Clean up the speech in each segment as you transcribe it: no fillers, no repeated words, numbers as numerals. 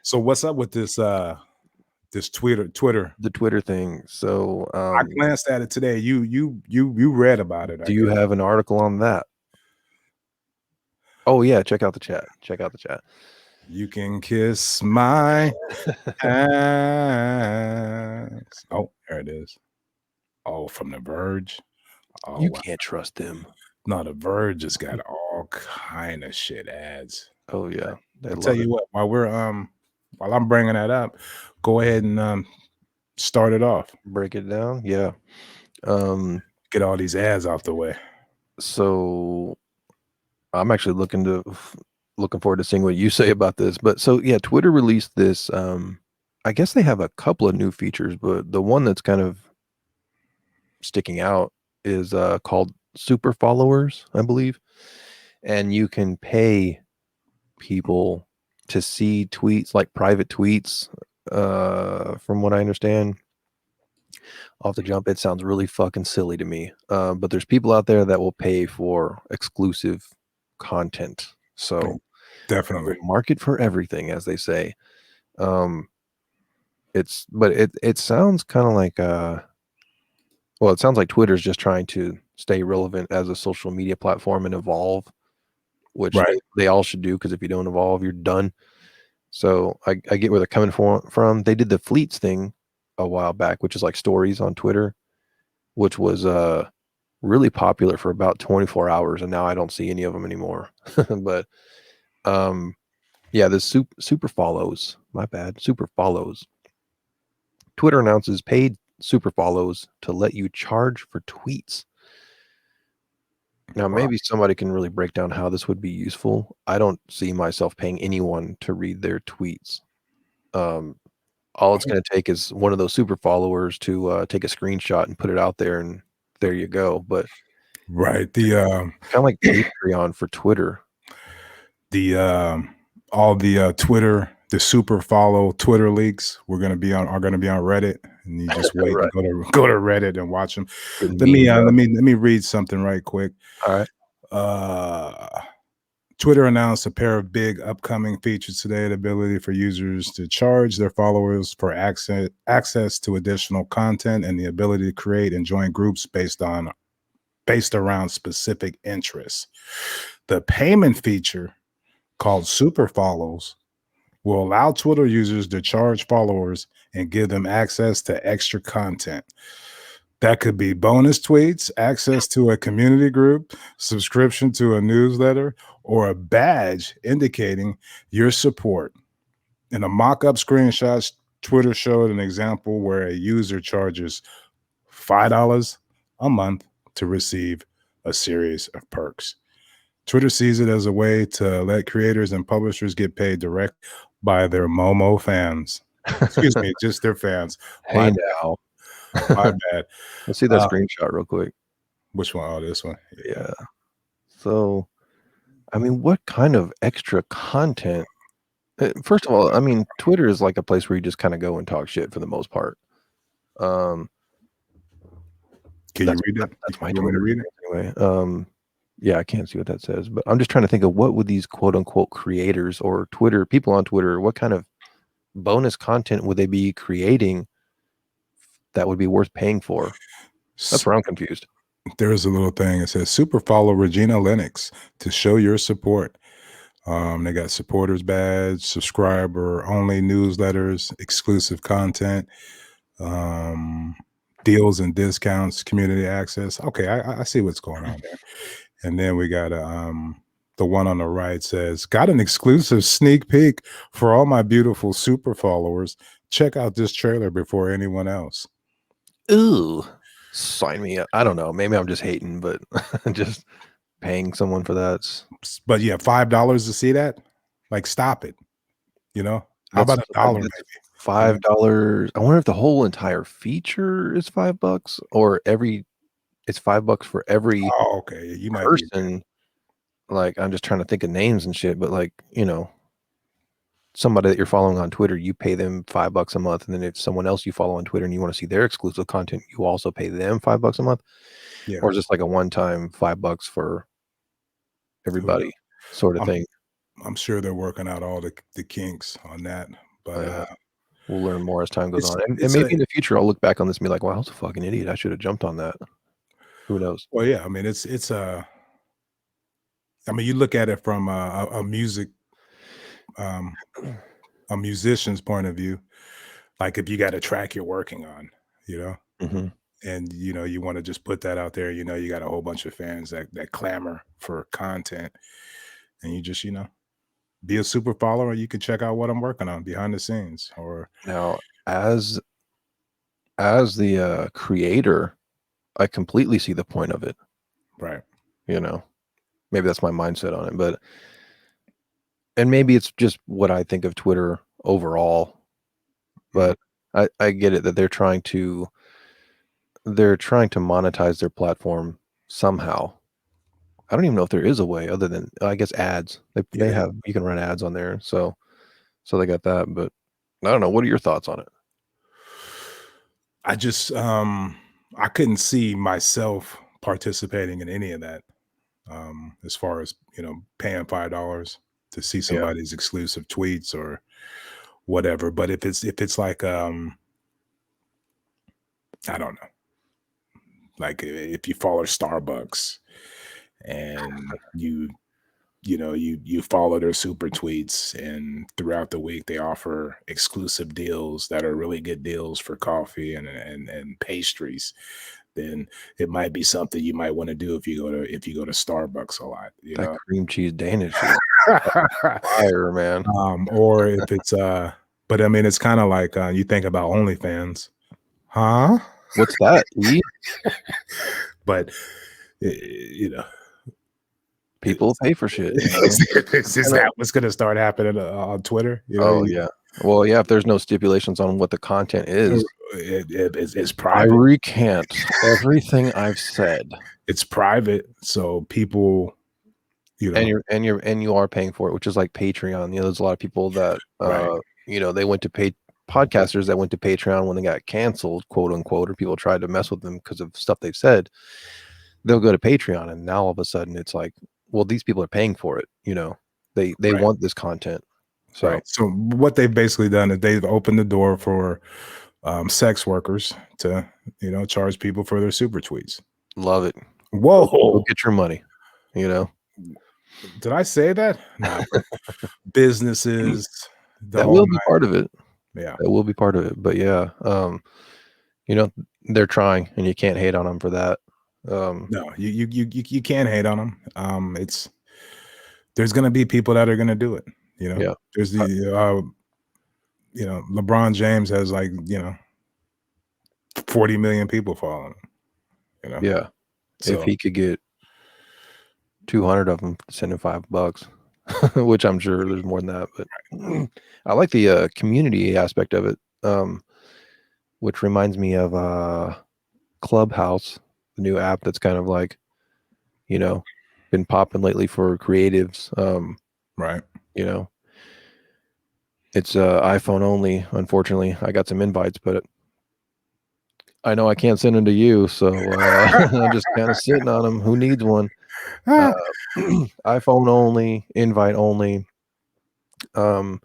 So what's up with this Twitter? The Twitter thing. So, I glanced at it today. You read about it, I do you guess. have an article on that? Oh yeah, check out the chat. Check out the chat. You can kiss my ass. Oh, there it is. Oh, from The Verge. Oh, You wow. can't trust them. No, The Verge has got all kind of shit ads. Oh yeah, they I tell love it. you what, while I'm bringing that up, go ahead and start it off. Break it down. Yeah. Um. Get all these ads off the way. So I'm actually looking forward to seeing what you say about this. But so yeah, Twitter released this. I guess they have a couple of new features, but the one that's kind of sticking out is called Super Followers, I believe, and you can pay people to see tweets, like private tweets. From what I understand, off the jump, it sounds really fucking silly to me. But there's people out there that will pay for exclusive content. So there's Definitely. a market for everything, as they say. Um, but it sounds kind of like well, it sounds like Twitter's just trying to stay relevant as a social media platform and evolve, which Right. they all should do, because if you don't evolve, you're done. So I get where they're coming from. They did the Fleets thing a while back, which is like stories on Twitter, which was really popular for about 24 hours, and now I don't see any of them anymore. But yeah, the super follows. My bad. Super follows. Twitter announces paid super follows to let you charge for tweets. Now, Wow. maybe somebody can really break down how this would be useful. I don't see myself paying anyone to read their tweets. All it's going to take is one of those super followers to take a screenshot and put it out there, and there you go. But Right. kind of like Patreon for Twitter. All the Twitter, the super follow Twitter leaks are gonna be on Reddit, and you just wait Right. and go to Reddit and watch them. Getting Let me memed up. let me read something right quick. All right. Twitter announced a pair of big upcoming features today: the ability for users to charge their followers for access to additional content, and the ability to create and join groups based around specific interests. The payment feature, called Super Follows, will allow Twitter users to charge followers and give them access to extra content. That could be bonus tweets, access to a community group, subscription to a newsletter, or a badge indicating your support. In a mock up screenshot, Twitter showed an example where a user charges $5 a month to receive a series of perks. Twitter sees it as a way to let creators and publishers get paid direct by their Momo fans. Excuse me, just their fans. My Hey bad. now. My bad. Let's see that screenshot real quick. Which one? Oh, this one. Yeah. So, I mean, what kind of extra content? First of all, I mean, Twitter is like a place where you just kind of go and talk shit for the most part. Can you read that? That's my You want me to Twitter read it? anyway. Yeah, I can't see what that says, but I'm just trying to think of what would these quote unquote creators or Twitter people on Twitter, what kind of bonus content would they be creating that would be worth paying for? That's where I'm confused. There's a little thing. It says super follow Regina Lennox to show your support. They got supporters badge, subscriber only newsletters, exclusive content, deals and discounts, community access. Okay, I see what's going on there. And then we got the one on the right says, got an exclusive sneak peek for all my beautiful super followers. Check out this trailer before anyone else. Ooh, sign me up. I don't know. Maybe I'm just hating, but just paying someone for that. But yeah, $5 to see that? Like, stop it. You know? How That's about $1 maybe? $5. I wonder if the whole entire feature is $5 or it's $5 for every Oh, okay. You might be right. person. Like, I'm just trying to think of names and shit, but like, somebody that you're following on Twitter, you pay them $5 a month, and then if someone else you follow on Twitter and you want to see their exclusive content, you also pay them $5 a month. Yeah. Or is this like a one-time $5 for everybody sort of thing? I'm sure they're working out all the kinks on that. But we'll learn more as time goes it's on, and it's maybe a in the future I'll look back on this and be like, "Wow, I was a fucking idiot. I should have jumped on that." Who knows? well, yeah. I mean, it's a. I mean, you look at it from a music, um, a musician's point of view. Like if you got a track you're working on, you know, Mhm. and you want to just put that out there. You got a whole bunch of fans that clamor for content, and you just be a super follower. You can check out what I'm working on behind the scenes, or Now, as the, creator, I completely see the point of it, right, you know? Maybe that's my mindset on it, but and maybe it's just what I think of Twitter overall, mhm, but I get it that they're trying to monetize their platform somehow. I don't even know if there is a way other than, I guess, ads. They yeah. have, you can run ads on there, so they got that, but I don't know. What are your thoughts on it? I just I couldn't see myself participating in any of that. As far as paying $5 to see Yeah, somebody's exclusive tweets or whatever. But if it's like I don't know, like if you follow Starbucks and you follow their super tweets, and throughout the week they offer exclusive deals that are really good deals for coffee and pastries, then it might be something you might want to do if you go to Starbucks a lot, that cream cheese Danish is fire, man. or if it's but I mean it's kind of like you think about OnlyFans, huh? What's that? E? But you know, People pay for shit, is And, that what's going to start happening on Twitter? oh, yeah. Well, yeah, if there's no stipulations on what the content is, it's I private. recant everything I've said. It's private, so people, And you are paying for it, which is like Patreon. There's a lot of people that right, they went to pay podcasters that went to Patreon when they got canceled, quote unquote, or people tried to mess with them because of stuff they've said. They'll go to Patreon, and now all of a sudden it's like, well, these people are paying for it. They right, want this content. So right. So what they've basically done is they've opened the door for sex workers to charge people for their super tweets. love it. Go Whoa, get your money. You know did I say that? No, but businesses, the that whole will be part of it. yeah. That will be part of it. But yeah, you know, they're trying, and you can't hate on them for that. No, you can't hate on them. There's gonna be people that are gonna do it. Yeah, There's uh, the LeBron James has like 40 million people following him. yeah. If So he could get 200 of them, send him $5, which I'm sure there's more than that. But I like the community aspect of it, which reminds me of Clubhouse, the new app that's kind of like you know been popping lately for creatives. right, You know, it's iPhone only. Unfortunately, I got some invites, but I know I can't send them to you, so I'm just kind of sitting on them. Who needs one? Uh, ah, iPhone only, invite only. Um,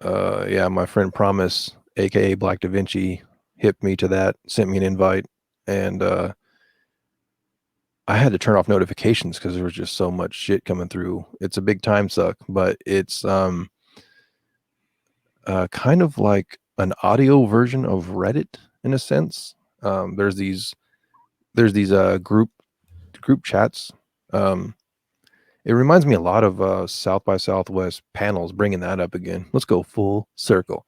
yeah, my friend Promise, aka Black Da Vinci, hit me to that, sent me an invite, and I had to turn off notifications because there was just so much shit coming through. It's a big time suck, but it's kind of like an audio version of Reddit in a sense. There's these group chats. Um, it reminds me a lot of South by Southwest panels, bringing that up again. Let's go full circle.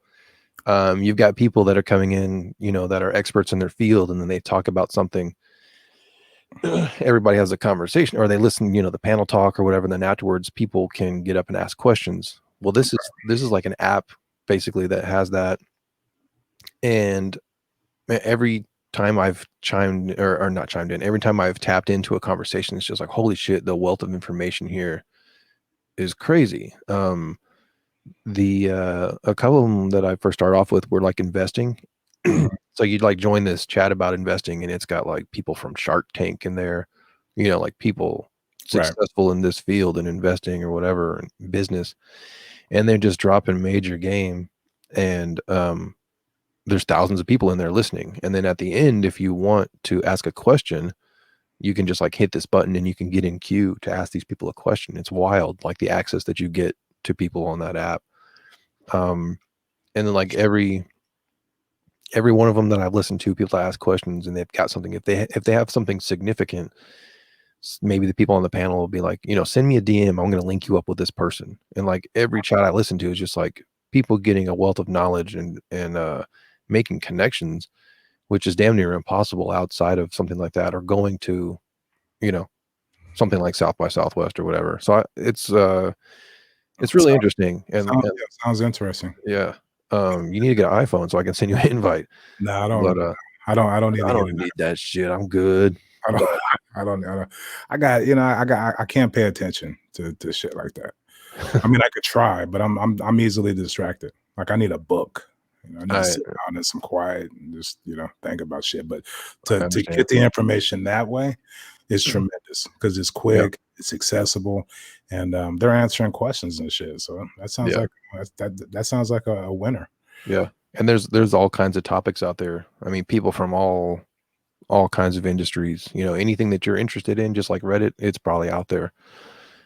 You've got people that are coming in, that are experts in their field, and then they talk about something. Everybody has a conversation, or they listen, the panel talk or whatever. And then afterwards, people can get up and ask questions. Well, this is like an app basically that has that, and every time I've chimed or not chimed in, every time I've tapped into a conversation, it's just like, holy shit, the wealth of information here is crazy. The a couple of them that I first started off with were like investing. mhm, So you'd like join this chat about investing, and it's got like people from Shark Tank in there, like people right, successful in this field and investing or whatever and business. and they're just dropping major game, and there's thousands of people in there listening. And then at the end, if you want to ask a question, you can just like hit this button and you can get in queue to ask these people a question. It's wild, like the access that you get to people on that app. And then like every one of them that I've listened to, people ask questions and they've got something. If they have something significant, maybe the people on the panel will be like, send me a DM. I'm going to link you up with this person. And like every chat I listen to is just like people getting a wealth of knowledge and making connections, which is damn near impossible outside of something like that, or going to, something like South by Southwest or whatever. So it's really interesting. And sounds interesting. Yeah. You need to get an iPhone so I can send you an invite. No, I don't. But, I don't need. I don't need that shit. I'm good. I can't pay attention to shit like that. I mean, I could try, but I'm easily distracted. Like I need a book. I need to sit down in some quiet and just think about shit. But to get the information that way is tremendous because it's quick, it's accessible, and they're answering questions and shit. So that sounds like that sounds like a winner. Yeah, and there's all kinds of topics out there. I mean, people from all kinds of industries. Anything that you're interested in, just like Reddit, it's probably out there.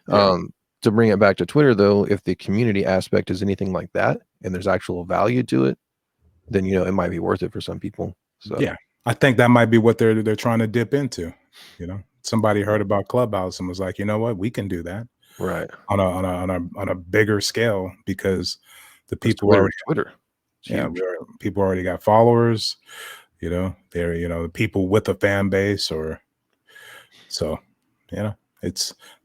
Yeah. To bring it back to Twitter, though, if the community aspect is anything like that, and there's actual value to it, then it might be worth it for some people. So yeah, I think that might be what they're trying to dip into. Somebody heard about Clubhouse and was like, you know what, we can do that, right, on a bigger scale because the people already Twitter. People already got followers. They're the people with a fan base, or so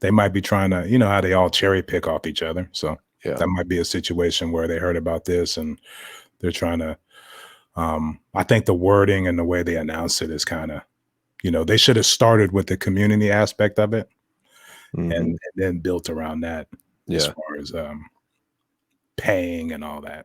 they might be trying to how they all cherry pick off each other. So that might be a situation where they heard about this and they're trying to. I think the wording and the way they announce it is kind of, they should have started with the community aspect of it, and then built around that as far as paying and all that.